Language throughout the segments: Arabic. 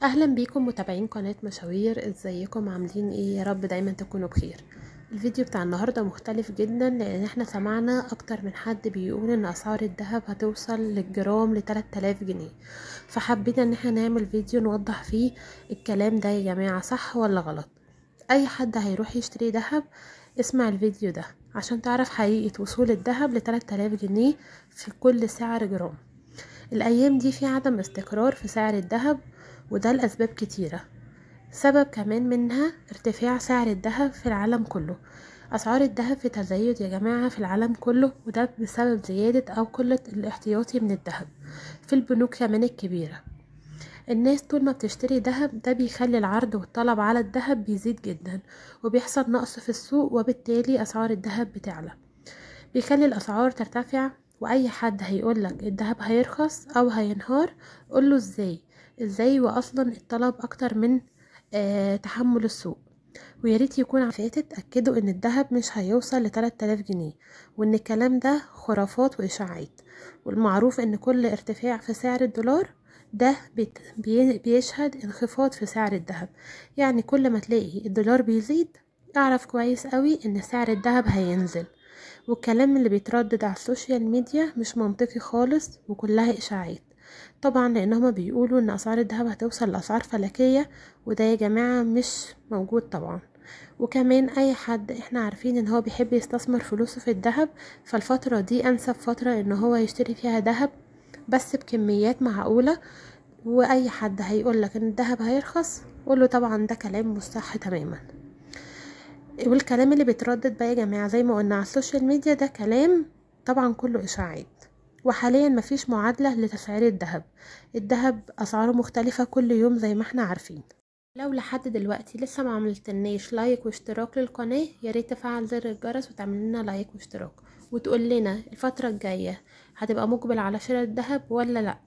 اهلا بيكم متابعين قناة مشاوير. ازيكم عاملين ايه؟ يا رب دايما تكونوا بخير. الفيديو بتاع النهاردة مختلف جدا لان احنا سمعنا اكتر من حد بيقول ان اسعار الذهب هتوصل للجرام ل3000 جنيه، فحبينا ان احنا نعمل فيديو نوضح فيه الكلام ده يا جماعة صح ولا غلط. اي حد هيروح يشتري ذهب اسمع الفيديو ده عشان تعرف حقيقة وصول الذهب ل3000 جنيه في كل سعر جرام. الأيام دي في عدم استقرار في سعر الذهب، وده لأسباب كتيرة. سبب كمان منها ارتفاع سعر الذهب في العالم كله. أسعار الذهب في تزايد يا جماعة في العالم كله، وده بسبب زيادة أو قلة الاحتياطي من الذهب في البنوك كمان الكبيرة. الناس طول ما بتشتري ذهب ده بيخلي العرض والطلب على الذهب بيزيد جدا، وبيحصل نقص في السوق، وبالتالي أسعار الذهب بتعلى، بيخلي الأسعار ترتفع. واي حد هيقولك الذهب هيرخص او هينهار قوله ازاي واصلا الطلب اكتر من تحمل السوق. وياريت يكون فاتت اتأكدوا ان الذهب مش هيوصل ل3000 جنيه، وان الكلام ده خرافات واشاعات. والمعروف ان كل ارتفاع في سعر الدولار ده بيشهد انخفاض في سعر الذهب. يعني كل ما تلاقي الدولار بيزيد اعرف كويس قوي ان سعر الذهب هينزل. والكلام اللي بيتردد على السوشيال ميديا مش منطقي خالص وكلها اشاعات، طبعا لان هما بيقولوا ان اسعار الذهب هتوصل لاسعار فلكية، وده يا جماعة مش موجود طبعا. وكمان اي حد احنا عارفين ان هو بيحب يستثمر فلوسه في الذهب، فالفترة دي انسب فترة ان هو يشتري فيها ذهب بس بكميات معقولة. واي حد هيقولك ان الذهب هيرخص قوله طبعا ده كلام مش صح تماما. والكلام اللي بيتردد بقى يا جماعة زي ما قلنا على السوشيال ميديا ده كلام طبعا كله اشاعات. وحاليا مفيش معادلة لتسعير الذهب اسعاره مختلفة كل يوم زي ما احنا عارفين. لو لحد دلوقتي لسه ما عملتلناش لايك واشتراك للقناة ياريت تفعل زر الجرس وتعمل لنا لايك واشتراك، وتقول لنا الفترة الجاية هتبقى مقبل على شراء الذهب ولا لأ.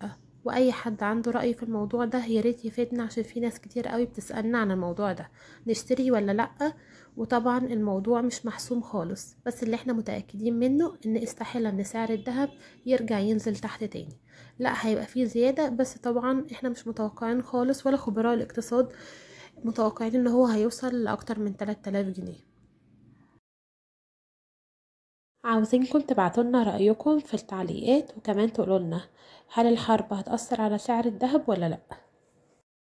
واي حد عنده رأي في الموضوع ده ياريت يفيدنا عشان في ناس كتير قوي بتسألنا عن الموضوع ده نشتري ولا لأ. وطبعا الموضوع مش محسوم خالص، بس اللي احنا متأكدين منه ان استحالة ان سعر الذهب يرجع ينزل تحت تاني. لا هيبقى فيه زيادة، بس طبعا احنا مش متوقعين خالص ولا خبراء الاقتصاد متوقعين ان هو هيوصل لأكتر من 3000 جنيه. عاوزينكم تبعتولنا رأيكم في التعليقات، وكمان تقولولنا هل الحرب هتأثر على سعر الذهب ولا لأ.